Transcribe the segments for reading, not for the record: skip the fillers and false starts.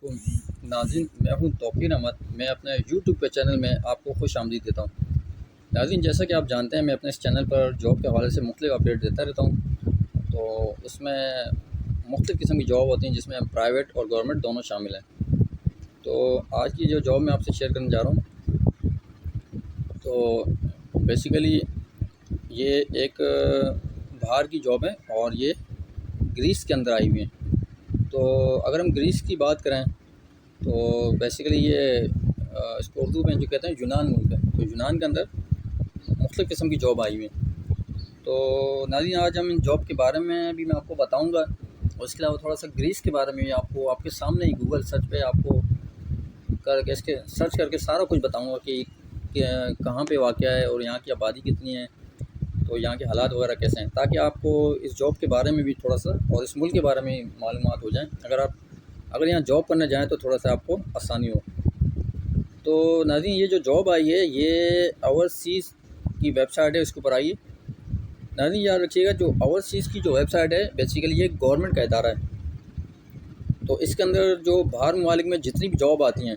वालेकुम नाज़रीन, मैं हूँ तौक़ीर अहमद। मैं अपने यूट्यूब के चैनल में आपको खुशामदीद देता हूँ। नाज़रीन, जैसा कि आप जानते हैं, मैं अपने इस चैनल पर जॉब के हवाले से मुख्तलिफ़ अपडेट देता रहता हूँ। तो उसमें मुख्तलिफ़ किस्म की जॉब होती हैं, जिसमें प्राइवेट और गवर्नमेंट दोनों शामिल हैं। तो आज की जो जॉब मैं आपसे शेयर करने जा रहा हूँ, तो बेसिकली ये एक बाहर की जॉब है और ये ग्रीस के अंदर आई हुई है। तो अगर हम ग्रीस की बात करें तो बेसिकली ये इसको उर्दू में जो कहते हैं यूनान मुल्क है। तो यूनान के अंदर मुख्तलिफ़ किस्म की जॉब आई हुई है। तो नाज़रीन, आज हम इन जॉब के बारे में भी मैं आपको बताऊंगा, और इसके अलावा थोड़ा सा ग्रीस के बारे में भी आपको आपके सामने ही गूगल सर्च पे आपको करके इसके सर्च करके सारा कुछ बताऊंगा कि कहाँ पे वाक़या है और यहाँ की आबादी कितनी है, तो यहाँ के हालात वगैरह कैसे हैं, ताकि आपको इस जॉब के बारे में भी थोड़ा सा और इस मुल्क के बारे में मालूमात हो जाए। अगर यहाँ जॉब करने जाएँ तो थोड़ा सा आपको आसानी हो। तो नाज़रीन, ये जो जॉब आई है ये ओवरसीज़ की वेबसाइट है, इसके ऊपर आई है। नाज़रीन, याद रखिएगा, जो ओवरसीज़ की जो वेबसाइट है बेसिकली ये गवर्नमेंट का इदारा है। तो इसके अंदर जो बाहर ममालिक में जितनी भी जॉब आती हैं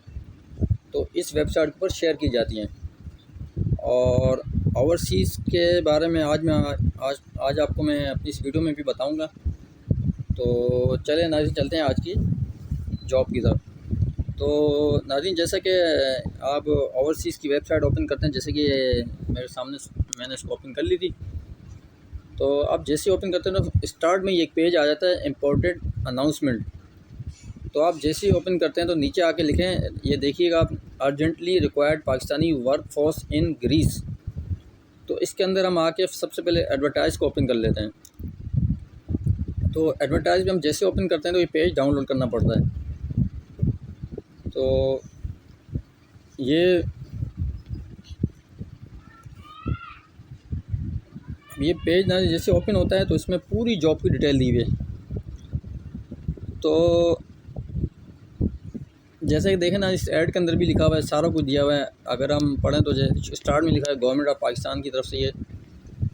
तो इस वेबसाइट पर शेयर की जाती हैं। और ओवरसीज़ के बारे में आज आपको मैं अपनी इस वीडियो में भी बताऊंगा। तो चलें नाज़रीन, चलते हैं आज की जॉब की तरफ। तो नाज़रीन, जैसा कि आप ओवरसीज़ की वेबसाइट ओपन करते हैं, जैसे कि मेरे सामने मैंने इसको ओपन कर ली थी। तो आप जैसे ओपन करते हैं तो स्टार्ट में ये एक पेज आ जाता है, इम्पोर्टेड अनाउंसमेंट। तो आप जैसे ही ओपन करते हैं तो नीचे आके लिखें, ये देखिएगा आप, urgently required Pakistani work force in Greece. तो इसके अंदर हम आके सबसे पहले एडवर्टाइज़ को ओपन कर लेते हैं। तो एडवर्टाइज़ में हम जैसे ओपन करते हैं तो ये पेज डाउनलोड करना पड़ता है। तो ये पेज ना जैसे ओपन होता है तो इसमें पूरी जॉब की डिटेल दी हुई है। तो जैसे कि देखें ना, इस ऐड के अंदर भी लिखा हुआ है, सारा कुछ दिया हुआ है। अगर हम पढ़ें तो स्टार्ट में लिखा है गवर्नमेंट ऑफ पाकिस्तान की तरफ से ये,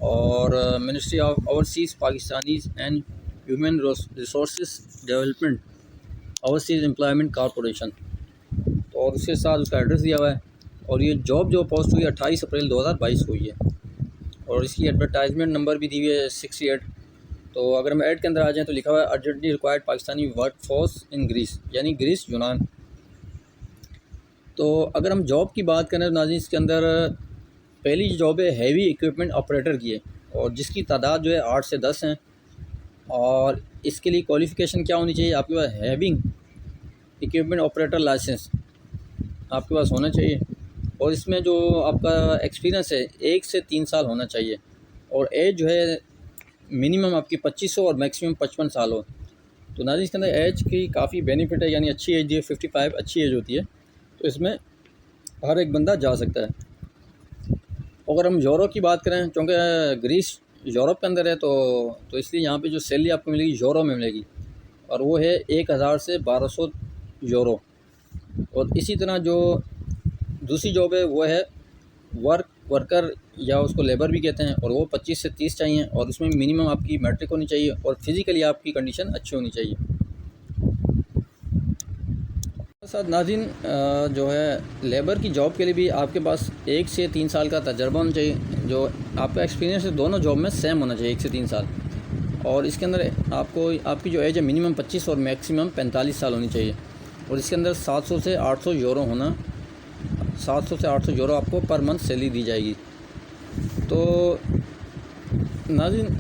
और ministry of overseas Pakistanis and human resource development, overseas employment corporation. तो और उसके साथ उसका एड्रेस दिया हुआ है। और ये जॉब जो पोस्ट हुई 28 अप्रैल 2022 को हुई है, और इसकी एडवर्टाइजमेंट नंबर भी दी हुई है 68। तो अगर हम ऐड के अंदर आ जाएँ तो लिखा हुआ है urgently required Pakistani work force in Greece, यानी ग्रीस यूनान। तो अगर हम जॉब की बात करें तो नाज़रीन, इसके अंदर पहली जॉब है हैवी इक्विपमेंट ऑपरेटर की है, और जिसकी तादाद जो है 8 से 10 हैं। और इसके लिए क्वालिफ़िकेशन क्या होनी चाहिए, आपके पास हैविंग इक्विपमेंट ऑपरेटर लाइसेंस आपके पास होना चाहिए। और इसमें जो आपका एक्सपीरियंस है 1 से 3 साल होना चाहिए। और एज जो है मिनिमम आपकी 25 हो और मैक्सिमम 55 साल हो। तो नाज़रीन, इसके अंदर एज की काफ़ी बेनिफिट है, यानी अच्छी एज है, 55 अच्छी एज होती है। तो इसमें हर एक बंदा जा सकता है। अगर हम यूरो की बात करें, चूँकि ग्रीस यूरोप के अंदर है तो इसलिए यहाँ पे जो सैलरी आपको मिलेगी यूरो में मिलेगी, और वो है 1000 से 1200 यूरो। और इसी तरह जो दूसरी जॉब है वो है वर्कर, या उसको लेबर भी कहते हैं, और वो 25 से 30 चाहिए, और उसमें मिनिमम आपकी मैट्रिक होनी चाहिए और फिज़िकली आपकी कंडीशन अच्छी होनी चाहिए। साथ नाज़रीन, जो है लेबर की जॉब के लिए भी आपके पास 1 से 3 साल का तजर्बा होना चाहिए। जो आपका एक्सपीरियंस है दोनों जॉब में सेम होना चाहिए, 1 से 3 साल। और इसके अंदर आपकी जो एज है मिनिमम 25 और मैक्सिमम 45 साल होनी चाहिए। और इसके अंदर 700 से 800 यूरो होना, 700 से 800 यूरो आपको पर मंथ सैलरी दी जाएगी। तो नाज़रीन,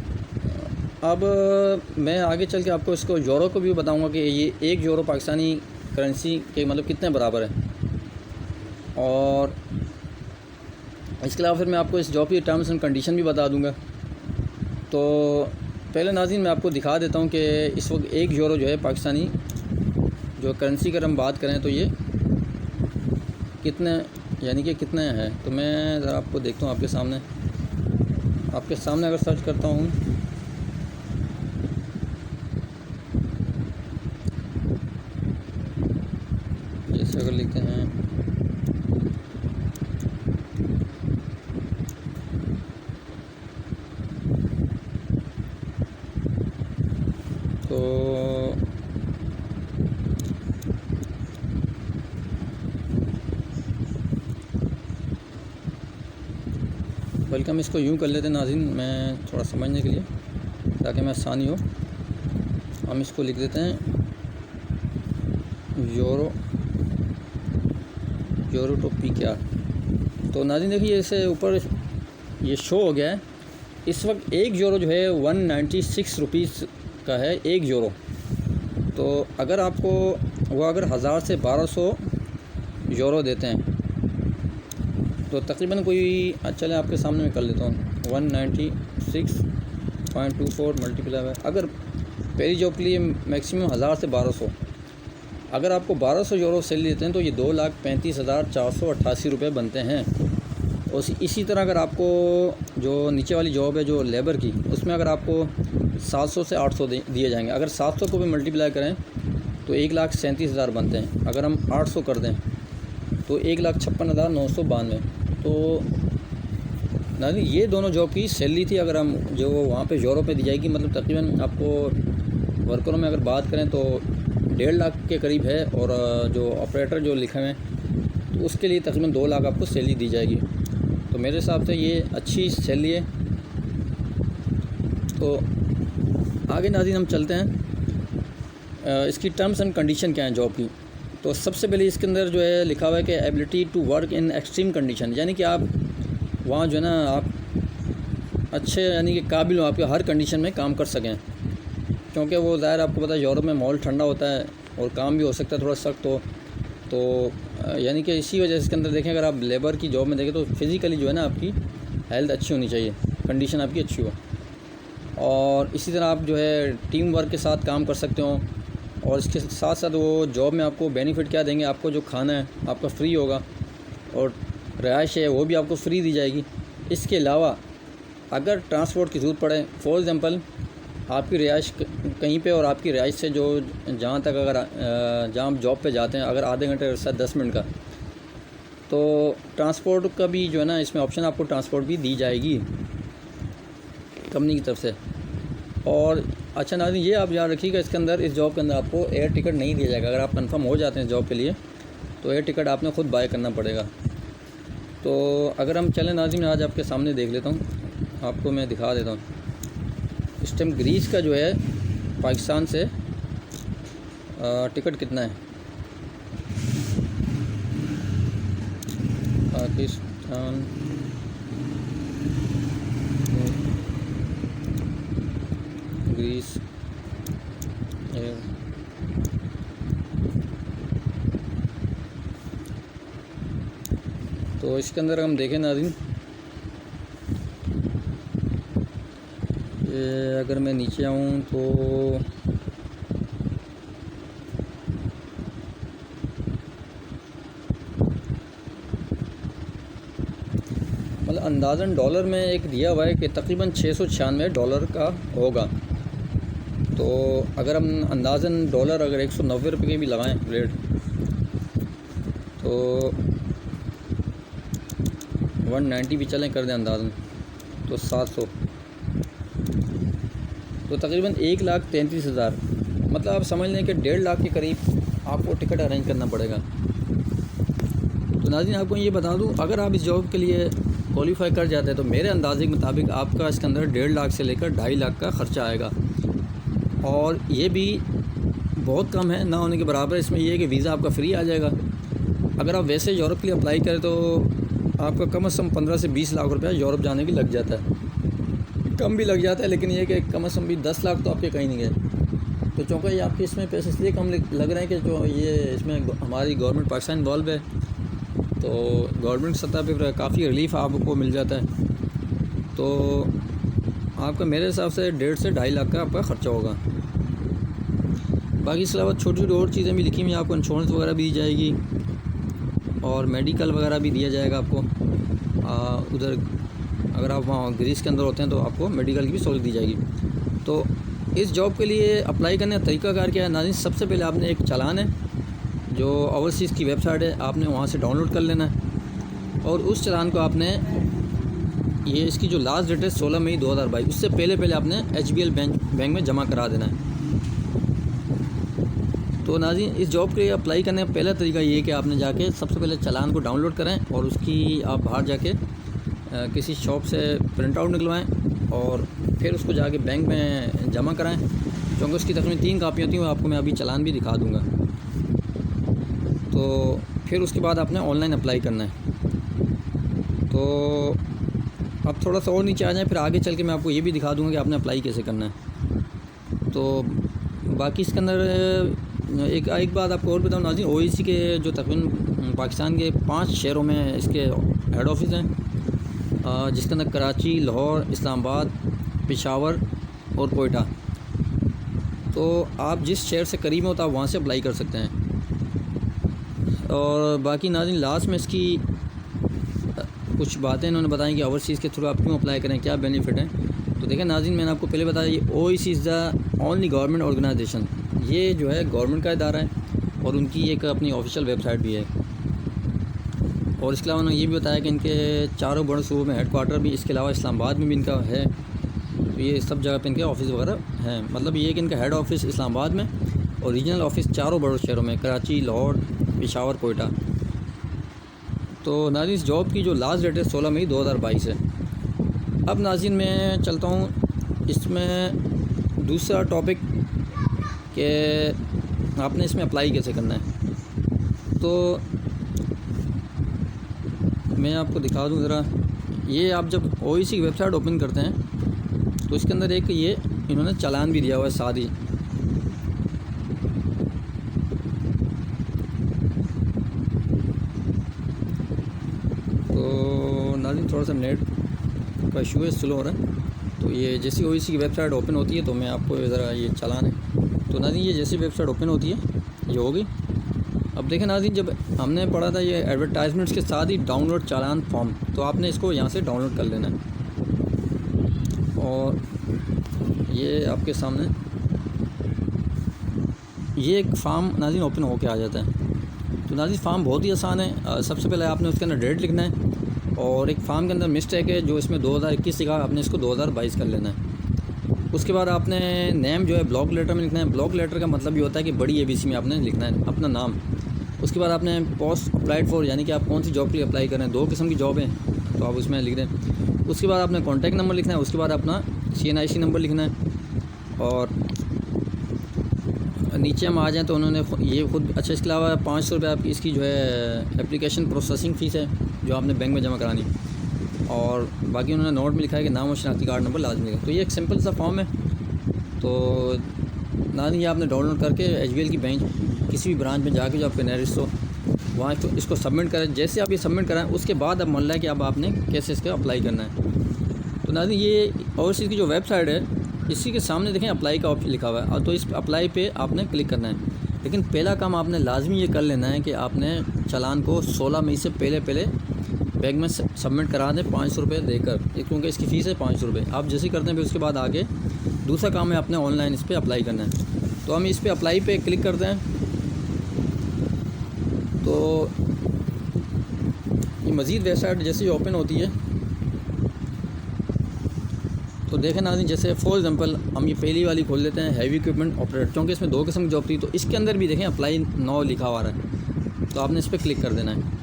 अब मैं आगे चल के आपको इसको यूरो को भी बताऊंगा कि ये 1 यूरो पाकिस्तानी करेंसी के मतलब कितने बराबर है। और इसके अलावा फिर मैं आपको इस जॉब की टर्म्स एंड कंडीशन भी बता दूंगा। तो पहले नाज़रीन, मैं आपको दिखा देता हूं कि इस वक्त 1 यूरो जो है पाकिस्तानी जो करेंसी की हम बात करें तो ये कितने, यानी कि कितने हैं। तो मैं ज़रा आपको देखता हूँ आपके सामने अगर सर्च करता हूँ, जैसे अगर लिखते हैं तो बल्कि हम इसको यूँ कर लेते हैं नाज़रीन, मैं थोड़ा समझने के लिए ताकि मैं आसानी हो। हम इसको लिख देते हैं यूरो टू PKR। तो नाज़रीन देखिए इसे ऊपर ये शो हो गया है। इस वक्त 1 यूरो जो है 196 रुपीज़ का है 1 यूरो। तो अगर आपको वो अगर 1000 से 1200 यूरो देते हैं तो तकरीबन कोई, चले आपके सामने मैं कर लेता हूँ, 196.24 मल्टीप्लाई है। अगर पहली जॉब के लिए मैक्सिमम 1000 से 1200, अगर आपको 1200 यूरो सैलरी देते हैं तो ये 2,35,488 रुपये बनते हैं। और इसी तरह अगर आपको जो नीचे वाली जॉब है जो लेबर की, उसमें अगर आपको 700 से 800 दिए जाएंगे। अगर 700 को भी मल्टीप्लाई करें तो 1,37,000 बनते हैं। अगर हम 800 कर दें तो 1,56,992। तो नहीं, ये दोनों जॉब की सैलरी थी। अगर हम जो वहाँ पे यूरो पे दी जाएगी, मतलब तकरीबन आपको वर्करों में अगर बात करें तो 1.5 लाख के करीब है। और जो ऑपरेटर जो लिखे हुए हैं तो उसके लिए तकरीबन 2 लाख आपको सैलरी दी जाएगी। तो मेरे हिसाब से ये अच्छी सैलरी है। तो आगे नाज़रीन हम चलते हैं, इसकी टर्म्स एंड कंडीशन क्या है जॉब की। तो सबसे पहले इसके अंदर जो है लिखा हुआ है कि ability to work in extreme condition, यानी कि आप वहाँ जो है ना आप अच्छे यानी कि काबिल हो, आपके हर कंडीशन में काम कर सकें। क्योंकि वो ज़ाहिर आपको पता है यूरोप में माहौल ठंडा होता है और काम भी हो सकता है थोड़ा सख्त हो। तो यानी कि इसी वजह से इसके अंदर देखें, अगर आप लेबर की जॉब में देखें तो फिज़िकली जो है ना आपकी हेल्थ अच्छी होनी चाहिए, कंडीशन आपकी अच्छी हो। और इसी तरह आप जो है टीम वर्क के साथ काम कर सकते हो। और इसके साथ साथ वो जॉब में आपको बेनिफिट क्या देंगे, आपको जो खाना है आपका फ्री होगा और रिहाइश है वो भी आपको फ्री दी जाएगी। इसके अलावा अगर ट्रांसपोर्ट की ज़रूरत पड़े, फॉर एग्ज़ाम्पल आपकी रिहाइश कहीं पे और आपकी रिहाइश से जो जहाँ तक अगर जहाँ आप जॉब पे जाते हैं अगर आधे घंटे का रास्ता 10 मिनट का, तो ट्रांसपोर्ट का भी जो है ना इसमें ऑप्शन आपको ट्रांसपोर्ट भी दी जाएगी कंपनी की तरफ से। और अच्छा नाज़रीन ये आप याद रखिएगा, इसके अंदर इस जॉब के अंदर आपको एयर टिकट नहीं दिया जाएगा। अगर आप कंफर्म हो जाते हैं जॉब के लिए तो एयर टिकट आपने ख़ुद बाय करना पड़ेगा। तो अगर हम चलें नाज़रीन, आज आपके सामने देख लेता हूँ, आपको मैं दिखा देता हूँ। इस टाइम ग्रीस का जो है पाकिस्तान से टिकट कितना है। पाकिस्तान ग्रीस एयर, तो इसके अंदर हम देखें नाज़रीन, अगर मैं नीचे आऊँ तो मतलब अंदाज़न डॉलर में एक दिया हुआ है कि तकरीबन $696 का होगा। तो अगर हम अंदाज़न डॉलर अगर 190 रुपये के भी लगाएं रेट, तो 190 भी चलें कर दें अंदाज़न, तो 700, तो तकरीबन 1,33,000, मतलब आप समझ लें कि 1.5 लाख के करीब आपको टिकट अरेंज करना पड़ेगा। तो नाज़रीन आपको ये बता दूं, अगर आप इस जॉब के लिए क्वालिफाई कर जाते हैं तो मेरे अंदाजे के मुताबिक आपका इसके अंदर 1.5 लाख से लेकर 2.5 लाख का ख़र्चा आएगा। और ये भी बहुत कम है, ना होने के बराबर। इसमें यह है कि वीज़ा आपका फ्री आ जाएगा। अगर आप वैसे यूरोप के लिए अप्लाई करें तो आपका कम से कम 15 से 20 लाख रुपया यूरोप जाने की लग जाता है, कम भी लग जाता है, लेकिन ये कि कम से कम भी 10 लाख तो आपके कहीं नहीं गए। तो चूँकि ये आपके इसमें पैसे इसलिए कम लग रहे हैं कि जो ये इसमें हमारी गवर्नमेंट पाकिस्तान इन्वॉल्व है, तो गवर्नमेंट सतह पर काफ़ी रिलीफ आपको मिल जाता है। तो आपका मेरे हिसाब से 1.5 से 2.5 लाख का आपका ख़र्चा होगा। बाकी इसके अलावा छोटी छोटी और चीज़ें भी लिखी हुई हैं, आपको इंश्योरेंस वगैरह भी दी जाएगी और मेडिकल वगैरह भी दिया जाएगा आपको। उधर अगर आप वहाँ ग्रीस के अंदर होते हैं तो आपको मेडिकल की भी सहूलत दी जाएगी। तो इस जॉब के लिए अप्लाई करने का तरीकाकार क्या है नाज़रीन, सबसे पहले आपने एक चालान है जो ओवरसीज़ की वेबसाइट है, आपने वहाँ से डाउनलोड कर लेना है। और उस चालान को आपने, ये इसकी जो लास्ट डेट है 16 मई 2022, उससे पहले आपने HBL बैंक में जमा करा देना है। तो नाज़रीन इस जॉब के लिए अप्लाई करने का पहला तरीका ये है कि आपने जाके सबसे पहले चालान को डाउनलोड करें और उसकी आप बाहर जाके किसी शॉप से प्रिंट आउट निकलवाएं और फिर उसको जाके बैंक में जमा कराएं, क्योंकि उसकी तकरीबन 3 कापियाँ होती हैं। आपको मैं अभी चालान भी दिखा दूँगा। तो फिर उसके बाद आपने ऑनलाइन अप्लाई करना है। तो अब थोड़ा सा और नीचे आ जाएं, फिर आगे चल के मैं आपको ये भी दिखा दूँगा कि आपने अप्लाई कैसे करना है। तो बाकी इसके अंदर एक बात आपको और बताऊँ नाज़रीन, ओवैसी के जो तकरीबन पाकिस्तान के 5 शहरों में इसके हेड ऑफिस हैं, जिसके अंदर कराची, लाहौर, इस्लामाबाद, पेशावर और कोयटा। तो आप जिस शहर से करीब हो तो आप वहाँ से अप्लाई कर सकते हैं। और बाकी नाज़रीन लास्ट में इसकी कुछ बातें इन्होंने बताई कि ओवरसीज़ के थ्रू आप क्यों अप्लाई करें, क्या बेनिफिट हैं। तो देखें नाज़रीन, मैंने आपको पहले बताया ये Owaisi is the only government organisation, ये जो है गवर्नमेंट का इदारा है और उनकी एक अपनी ऑफिशियल वेबसाइट भी है। और इसके अलावा उन्होंने ये भी बताया कि इनके चारों बड़े सूबों में हेडक्वार्टर भी, इसके अलावा इस्लामाबाद में भी इनका है। तो ये सब जगह पे इनके ऑफिस वगैरह हैं। मतलब ये कि इनका हेड ऑफिस इस्लामाबाद में और रीजनल ऑफिस चारों बड़े शहरों में, कराची, लाहौर, पेशावर, कोयटा। तो नाज़रीन इस जॉब की जो लास्ट डेट है 16 मई 2022 है। अब नाज़रीन मैं चलता हूँ इसमें दूसरा टॉपिक कि आपने इसमें अप्लाई कैसे करना है। तो मैं आपको दिखा दूँ ज़रा, ये आप जब ओवैसी की वेबसाइट ओपन करते हैं तो इसके अंदर एक ये इन्होंने चालान भी दिया हुआ है साथ ही। तो नाज़रीन थोड़ा सा नेट का इशू है, स्लो हो रहा है। तो ये जैसी ओवैसी की वेबसाइट ओपन होती है तो मैं आपको ज़रा ये चालान है। तो नाज़रीन ये जैसी वेबसाइट ओपन होती है ये होगी। अब देखें नाज़रीन, जब हमने पढ़ा था ये एडवर्टाइजमेंट्स के साथ ही डाउनलोड चालान फॉर्म, तो आपने इसको यहाँ से डाउनलोड कर लेना है। और ये आपके सामने ये एक फार्म नाज़रीन ओपन होके आ जाता है। तो नाज़रीन फार्म बहुत ही आसान है। सबसे पहले आपने उसके अंदर डेट लिखना है और एक फार्म के अंदर मिस्टेक है जो इसमें 2021 लिखा, आपने इसको 2022 कर लेना है। उसके बाद आपने नेम जो है ब्लॉक लेटर में लिखना है। ब्लॉक लेटर का मतलब ये होता है कि बड़ी ABC में आपने लिखना है अपना नाम। उसके बाद आपने पोस्ट अप्लाइड फॉर, यानी कि आप कौन सी जॉब के लिए अप्लाई कर रहे हैं, 2 किस्म की जॉब है तो आप उसमें लिख दें। उसके बाद आपने कॉन्टैक्ट नंबर लिखना है। उसके बाद अपना CNIC नंबर लिखना है। और नीचे हम आ जाएँ तो उन्होंने ये खुद, अच्छा इसके अलावा 500 रुपये आपकी इसकी जो है एप्लीकेशन प्रोसेसिंग फ़ीस है जो आपने बैंक में जमा करानी। और बाकी उन्होंने नोट में लिखा है कि नाम और शनाख्ती कार्ड नंबर लाजमी है। तो ये एक सिंपल सा फॉर्म है। तो नाज़रीन ये आपने डाउनलोड करके HBL की बैंक किसी भी ब्रांच में जाके जो आपके नियरेस्ट हो वहाँ तो इसको सबमिट करें। जैसे आप ये सबमिट कराएं उसके बाद अब मान लें कि अब आपने कैसे इसका अप्लाई करना है। तो नाज़रीन ये ओवरसीज़ की जो वेबसाइट है इसी के सामने देखें अप्लाई का ऑप्शन लिखा हुआ है। और तो इस अप्लाई पे आपने क्लिक करना है। लेकिन पहला काम आपने लाजमी ये कर लेना है कि आपने चालान को 16 मई से पहले बैंक में सबमिट करा दें 500 रुपये देकर, क्योंकि इसकी फ़ीस है 500 रुपये। आप जैसे ही करते हैं फिर उसके बाद आगे दूसरा काम है आपने ऑनलाइन इस पर अप्लाई करना है। तो हम इस पर अप्लाई पे क्लिक करते हैं। तो ये मज़ीद वेबसाइट जैसे ही ओपन होती है तो देखें नाज़रीन, जैसे फॉर एग्जांपल हम ये पहली वाली खोल लेते हैं, हैवी इक्विपमेंट ऑपरेटर, क्योंकि इसमें 2 किस्म की जॉब थी। तो इसके अंदर भी देखें अप्लाई नाउ लिखा हुआ है, तो आपने इस पर क्लिक कर देना है।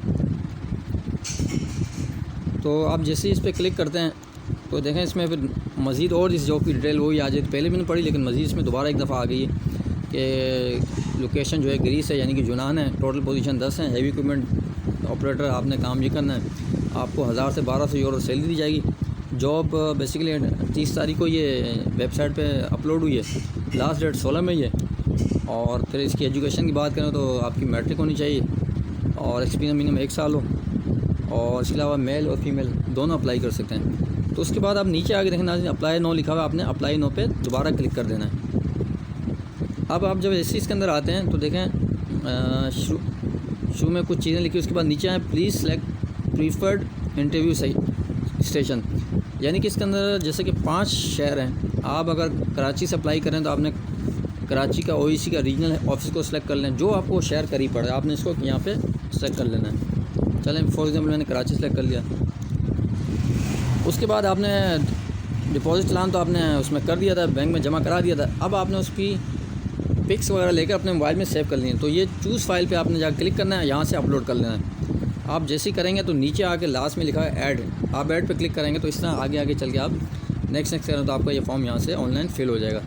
तो आप जैसे ही इस पर क्लिक करते हैं तो देखें इसमें फिर मज़ीद और इस जॉब की डिटेल वही आ जाती है। पहले मैंने पढ़ी लेकिन मज़ीद इसमें दोबारा एक दफ़ा आ गई है कि लोकेशन जो है ग्रीस है, यानी कि यूनान है। टोटल पोजीशन 10 है। हैवी इक्विपमेंट ऑपरेटर आपने काम ये करना है। आपको 1000 से 1200 यूरो सैलरी दी जाएगी। जॉब बेसिकली 30 तारीख को ये वेबसाइट पे अपलोड हुई है। लास्ट डेट 16 मई है। और फिर इसकी एजुकेशन की बात करें तो आपकी मैट्रिक होनी चाहिए और एक्सपीरियंस मिनिमम 1 साल हो। और इसके अलावा मेल और फीमेल दोनों अप्लाई कर सकते हैं। तो उसके बाद आप नीचे आके देखें नाज़रीन अप्लाई नो लिखा हुआ है, आपने अप्लाई नो पे दोबारा क्लिक कर देना है। अब आप जब ऐसे इसके अंदर आते हैं तो देखें शुरू में कुछ चीज़ें लिखी, उसके बाद नीचे आए please select preferred interview station, यानी कि इसके अंदर जैसे कि 5 शहर हैं। आप अगर कराची से अप्लाई करें तो आपने कराची का ओवैसी का रीजनल ऑफिस को सिलेक्ट कर लें, जो आपको शहर करीब पड़े आपने इसको यहाँ पे सेलेक्ट कर लेना है। चलें फॉर एग्जांपल मैंने कराची सेलेक्ट कर लिया। उसके बाद आपने डिपॉजिट चालान तो आपने उसमें कर दिया था, बैंक में जमा करा दिया था। अब आपने उसकी पिक्स वगैरह लेकर अपने मोबाइल में सेव कर ली है। तो ये चूज़ फाइल पे आपने जाकर क्लिक करना है, यहाँ से अपलोड कर लेना है। आप जैसे ही करेंगे तो नीचे आके लास्ट में लिखा है ऐड, आप ऐड पे क्लिक करेंगे तो इस तरह आगे आगे चल के आप नेक्स्ट करें तो आपका ये फॉर्म यहाँ से ऑनलाइन फिल हो जाएगा।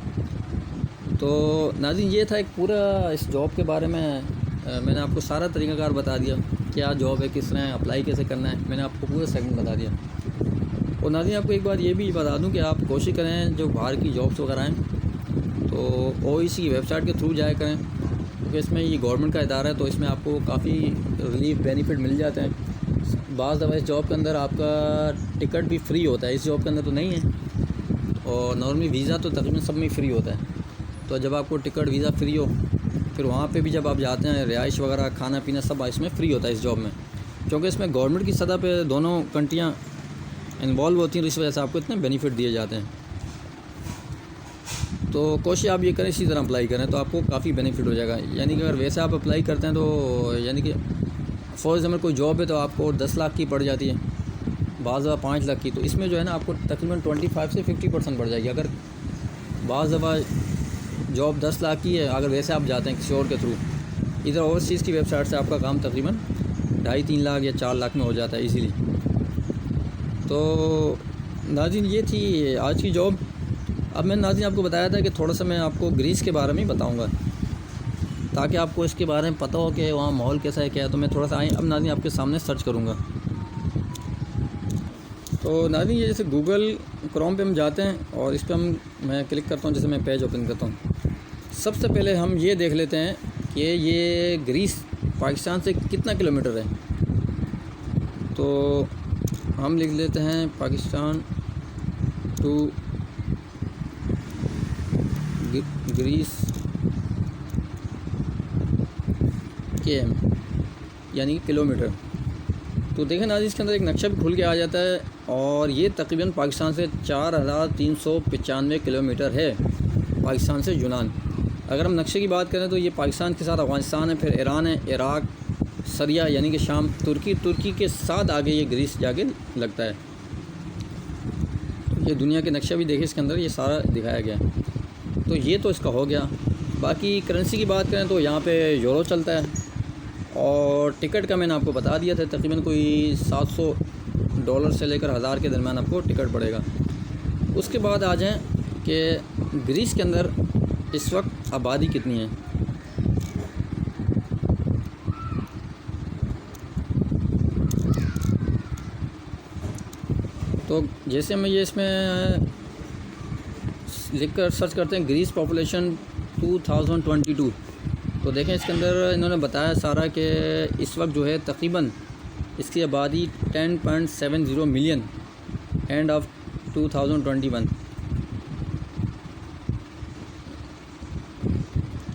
तो नाज़रीन ये था एक पूरा इस जॉब के बारे में मैंने आपको सारा तरीक़ाकार बता दिया, क्या जॉब है, किस तरह अप्लाई कैसे करना है, मैंने आपको पूरा सेगमेंट बता दिया। और नाज़रीन आपको एक बात ये भी बता दूं कि आप कोशिश करें जो बाहर की जॉब्स वगैरह हैं तो OECD की वेबसाइट के थ्रू जाया करें, क्योंकि इसमें ये गवर्नमेंट का इदारा है तो इसमें आपको काफ़ी रिलीफ बेनिफिट मिल जाते हैं। बाज़ दफ़ा इस जॉब के अंदर आपका टिकट भी फ्री होता है, इस जॉब के अंदर तो नहीं है, और नॉर्मली वीज़ा तो तकरीबन सब में फ्री होता है। तो जब आपको टिकट वीज़ा फ्री हो, फिर वहाँ पे भी जब आप जाते हैं रिहाइश वगैरह खाना पीना सब इसमें फ्री होता है इस जॉब में, क्योंकि इसमें गवर्नमेंट की सतह पे दोनों कंट्रियाँ इन्वॉल्व होती हैं, तो इस वजह से आपको इतने बेनिफिट दिए जाते हैं। तो कोशिश आप ये करें इसी तरह अप्लाई करें तो आपको काफ़ी बेनिफिट हो जाएगा। यानी कि अगर वैसे आप अप्लाई करते हैं तो यानी कि फॉर एग्जाम्पल कोई जॉब है तो आपको 10 लाख की पड़ जाती है, बाज़ दफ़ा 5 लाख की, तो इसमें जो है ना आपको तकरीबन 25 से 50% बढ़ जाएगी। अगर बाज़ दफ़ा जॉब 10 लाख की है, अगर वैसे आप जाते हैं किसी और के थ्रू, इधर ओवरसीज़ की वेबसाइट से आपका काम तकरीबन 2.5-3 लाख या 4 लाख में हो जाता है इजीली। तो नाज़रीन ये थी आज की जॉब। अब मैंने नाज़रीन आपको बताया था कि थोड़ा सा मैं आपको ग्रीस के बारे में बताऊंगा, ताकि आपको इसके बारे में पता हो कि वहाँ माहौल कैसा है क्या है। तो मैं थोड़ा सा अब नाज़रीन आपके सामने सर्च करूँगा। तो नाज़रीन ये जैसे गूगल क्रोम पे हम जाते हैं और इस पर मैं क्लिक करता हूँ, जैसे मैं पेज ओपन करता हूँ। सबसे पहले हम ये देख लेते हैं कि ये ग्रीस पाकिस्तान से कितना किलोमीटर है। तो हम लिख लेते हैं पाकिस्तान टू ग्रीस KM यानी किलोमीटर। तो देखें नाज़रीन इसके अंदर एक नक्शा भी खुल के आ जाता है, और ये तकरीबन पाकिस्तान से 4395 किलोमीटर है, पाकिस्तान से यूनान। अगर हम नक्शे की बात करें तो ये पाकिस्तान के साथ अफ़गानिस्तान है, फिर ईरान है, इराक़, सीरिया यानी कि शाम, तुर्की के साथ आगे ये ग्रीस जाके लगता है। ये दुनिया के नक्शा भी देखे इसके अंदर ये सारा दिखाया गया है। तो ये तो इसका हो गया। बाकी करेंसी की बात करें तो यहाँ पे यूरो चलता है, और टिकट का मैंने आपको बता दिया था तकरीबन कोई $700 से लेकर 1000 के दरमियान आपको टिकट पड़ेगा। उसके बाद आ जाएं कि ग्रीस के अंदर इस वक्त आबादी कितनी है। तो जैसे मैं ये इसमें लिख कर सर्च करते हैं ग्रीस पॉपुलेशन 2022, तो देखें इसके अंदर इन्होंने बताया सारा कि इस वक्त जो है तकरीबन इसकी आबादी 10.70 मिलियन एंड ऑफ 2021,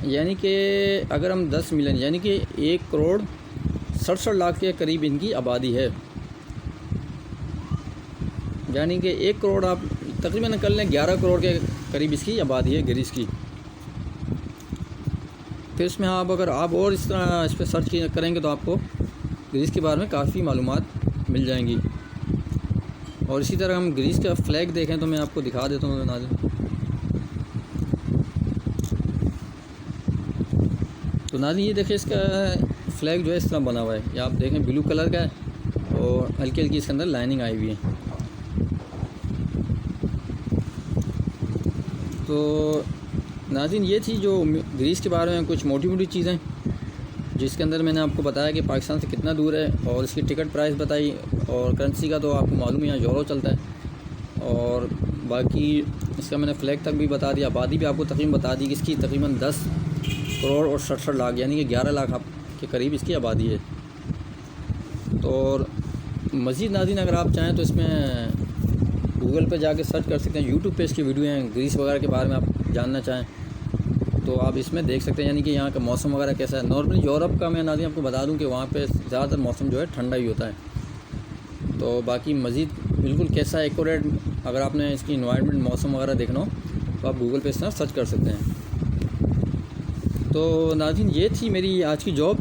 यानी कि अगर हम 10 मिलियन यानी कि 1,67,00,000 के करीब इनकी आबादी है। यानी कि 1 करोड़ आप तकरीबन कर लें 11 करोड़ के करीब इसकी आबादी है ग्रीस की। फिर इसमें अगर आप और इस तरह इस पर सर्च करेंगे तो आपको ग्रीस के बारे में काफ़ी मालूमात मिल जाएंगी। और इसी तरह हम ग्रीस का फ्लैग देखें तो मैं आपको दिखा देता हूँ नाज़रीन। तो नाज़रीन ये देखें इसका फ्लैग जो है इस तरह बना हुआ है, ये आप देखें ब्लू कलर का है और हल्की हल्की इसके अंदर लाइनिंग आई हुई है। तो नाज़रीन ये थी जो ग्रीस के बारे में कुछ मोटी मोटी चीज़ें, जिसके अंदर मैंने आपको बताया कि पाकिस्तान से कितना दूर है, और इसकी टिकट प्राइस बताई, और करेंसी का तो आपको मालूम है यहाँ यूरो चलता है, और बाकी इसका मैंने फ्लैग तक भी बता दिया। आबादी भी आपको तकरीबन बता दी कि इसकी तकरीबन 10 करोड़ और 67 लाख यानी कि 11 लाख के करीब इसकी आबादी है। तो मज़ीद नाज़रीन अगर आप चाहें तो इसमें गूगल पे जाके सर्च कर सकते हैं, यूट्यूब पे इसकी वीडियो हैं, ग्रीस वगैरह के बारे में आप जानना चाहें तो आप इसमें देख सकते हैं। यानी कि यहाँ का मौसम वगैरह कैसा है। नॉर्मली यूरोप का मैं नाज़रीन आपको बता दूं कि वहाँ पे ज़्यादातर मौसम जो है ठंडा ही होता है। तो बाकी मज़ीद बिल्कुल कैसा एक्यूरेट अगर आपने इसकी इन्वायरमेंट मौसम वगैरह देखना हो तो आप गूगल पे इस तरह सर्च कर सकते हैं। तो नाज़रीन ये थी मेरी आज की जॉब।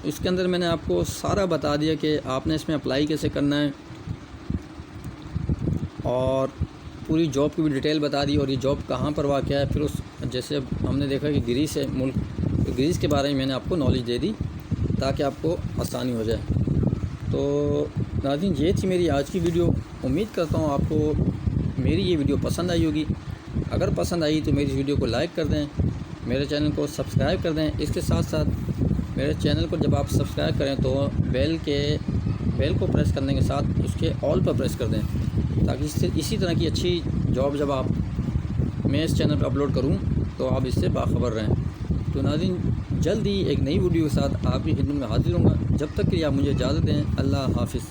इसके अंदर मैंने आपको सारा बता दिया कि आपने इसमें अप्लाई कैसे करना है, और पूरी जॉब की भी डिटेल बता दी, और ये जॉब कहाँ पर वाक़ है। फिर उस जैसे हमने देखा कि ग्रीस है मुल्क, तो ग्रीस के बारे में मैंने आपको नॉलेज दे दी। ताकि आपको आसानी हो जाए। तो नाज़रीन, ये थी मेरी आज की वीडियो। उम्मीद करता हूँ आपको मेरी ये वीडियो पसंद आई होगी। अगर पसंद आई तो मेरी वीडियो को लाइक कर दें, मेरे चैनल को सब्सक्राइब कर दें। इसके साथ साथ मेरे चैनल को जब आप सब्सक्राइब करें तो बेल को प्रेस करने के साथ उसके ऑल पर प्रेस कर दें, ताकि इसी तरह की अच्छी जॉब जब मैं इस चैनल पर अपलोड करूं तो आप इससे बाखबर रहें। तो नाज़रीन, जल्द ही एक नई वीडियो के साथ आपकी खिदमत में हाजिर होऊंगा। जब तक कि आप मुझे इजाज़त दें, अल्लाह हाफ़िज़।